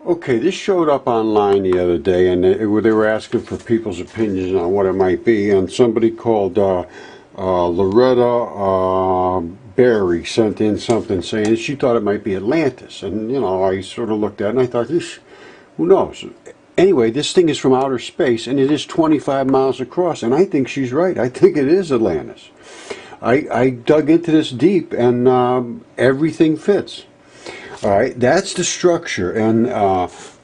Okay, this showed up online the other day, and they were asking for people's opinions on what it might be. And somebody called Loretta Berry sent in something saying that she thought it might be Atlantis. And, you know, I sort of looked at it and I thought, who knows? Anyway, this thing is from outer space, and it is 25 miles across, and I think she's right. I think it is Atlantis. I dug into this deep, and everything fits. All right, that's the structure, and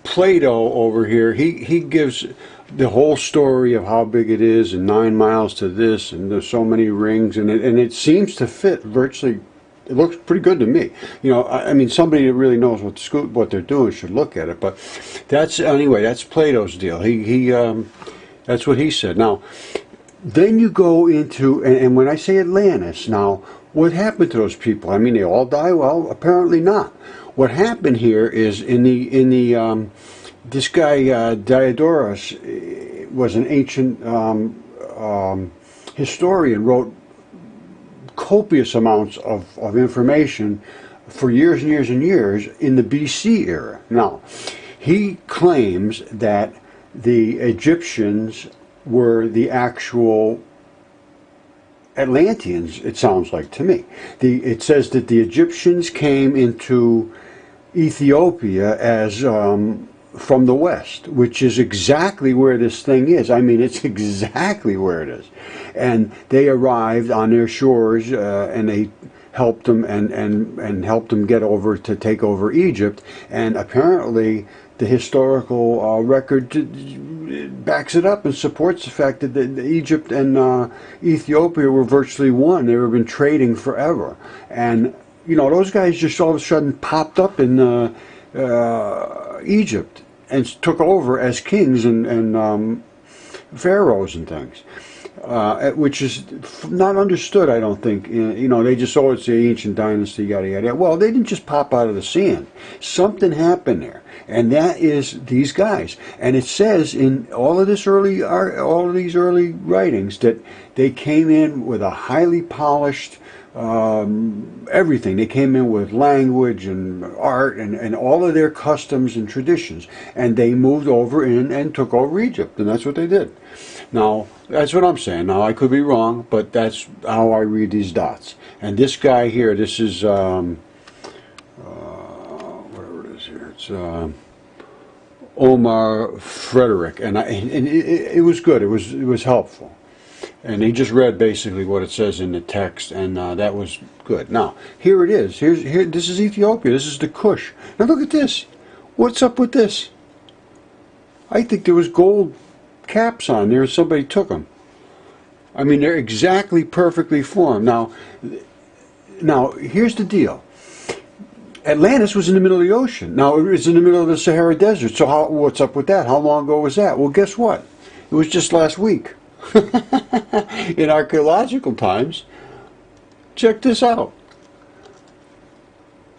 Plato over here, he gives the whole story of how big it is, and 9 miles to this, and there's so many rings, and it seems to fit virtually. It looks pretty good to me. You know, I mean, somebody that really knows what they're doing should look at it. But that's anyway. That's Plato's deal. That's what he said. Now, then you go into, and when I say Atlantis, now what happened to those people? I mean, they all die? Well, apparently not. What happened here is this guy Diodorus was an ancient historian, wrote copious amounts of information for years and years and years in the BC era. Now, he claims that the Egyptians were the actual Atlanteans, it sounds like to me. It says that the Egyptians came into Ethiopia as from the west, which is exactly where this thing is. I mean, it's exactly where it is. And they arrived on their shores, and they helped them and helped them get over to take over Egypt. And apparently, the historical record backs it up and supports the fact that Egypt and Ethiopia were virtually one. They have been trading forever. And, you know, those guys just all of a sudden popped up in Egypt and took over as kings and pharaohs and things, which is not understood, I don't think. You know, they just, it's the ancient dynasty, yada, yada. Well, they didn't just pop out of the sand. Something happened there, and that is these guys. And it says in all of these early writings that they came in with a highly polished everything. They came in with language and art and all of their customs and traditions, and they moved over in and took over Egypt, and that's what they did. Now, that's what I'm saying. Now, I could be wrong, but that's how I read these dots. And this guy here, this is whatever it is here, it's Omar Frederick, and it was good. It was helpful. And he just read basically what it says in the text, and that was good. Now, here it is. Here, this is Ethiopia. This is the Kush. Now look at this. What's up with this? I think there was gold caps on there, and somebody took them. I mean, they're exactly perfectly formed. Now, here's the deal. Atlantis was in the middle of the ocean. Now, it was in the middle of the Sahara Desert. So what's up with that? How long ago was that? Well, guess what? It was just last week. In archaeological times, check this out.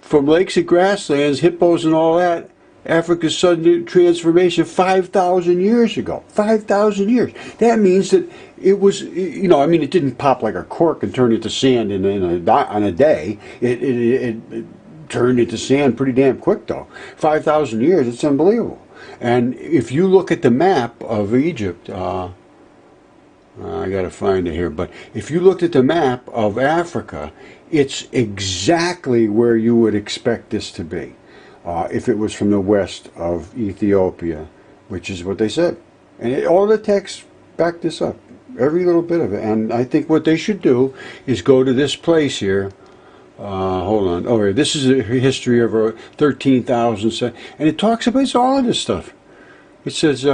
From lakes and grasslands, hippos and all that, Africa's sudden transformation 5,000 years ago. 5,000 years. That means that it was, you know, I mean, it didn't pop like a cork and turn into sand on a day. It turned into sand pretty damn quick, though. 5,000 years, it's unbelievable. And if you look at the map of Egypt, I got to find it here, but if you looked at the map of Africa, it's exactly where you would expect this to be if it was from the west of Ethiopia, which is what they said. And all the texts back this up, every little bit of it. And I think what they should do is go to this place here. Hold on. Oh, here. This is a history of 13,000, and it talks about all of this stuff. It says,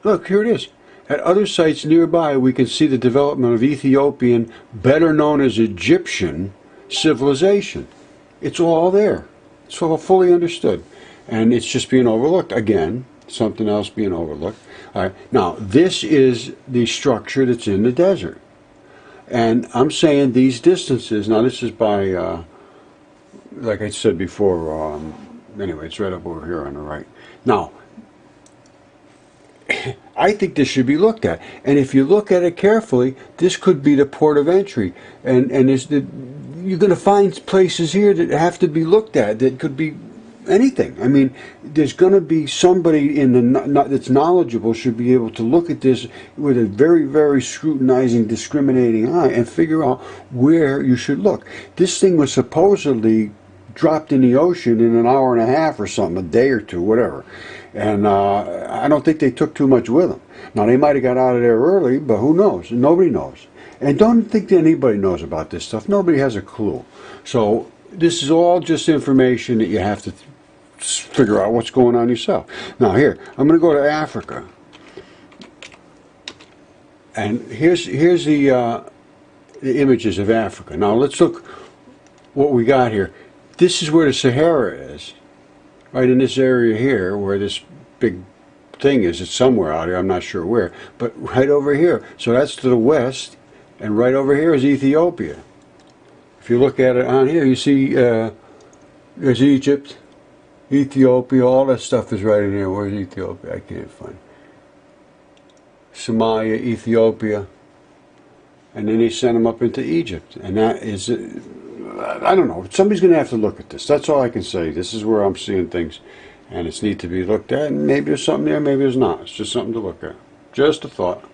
look, here it is. At other sites nearby, we can see the development of Ethiopian, better known as Egyptian, civilization. It's all there. It's all fully understood. And it's just being overlooked. Again, something else being overlooked. All right. Now, this is the structure that's in the desert. And I'm saying these distances, now this is by, like I said before, anyway, it's right up over here on the right. Now, I think this should be looked at. And if you look at it carefully, this could be the port of entry. And you're going to find places here that have to be looked at that could be anything. I mean, there's going to be somebody in the that's knowledgeable should be able to look at this with a very, very scrutinizing, discriminating eye and figure out where you should look. This thing was supposedly dropped in the ocean in an hour and a half or something, a day or two, whatever. And I don't think they took too much with them. Now, they might have got out of there early, but who knows? Nobody knows. And don't think that anybody knows about this stuff. Nobody has a clue. So this is all just information that you have to figure out what's going on yourself. Now, here, I'm going to go to Africa. And here's the images of Africa. Now, let's look what we got here. This is where the Sahara is. Right in this area here, where this big thing is. It's somewhere out here, I'm not sure where. But right over here. So that's to the west. And right over here is Ethiopia. If you look at it on here, you see there's Egypt, Ethiopia, all that stuff is right in here. Where's Ethiopia? I can't find it. Somalia, Ethiopia. And then they sent them up into Egypt. And that is, I don't know. Somebody's going to have to look at this. That's all I can say. This is where I'm seeing things. And it's need to be looked at. And maybe there's something there, maybe there's not. It's just something to look at. Just a thought.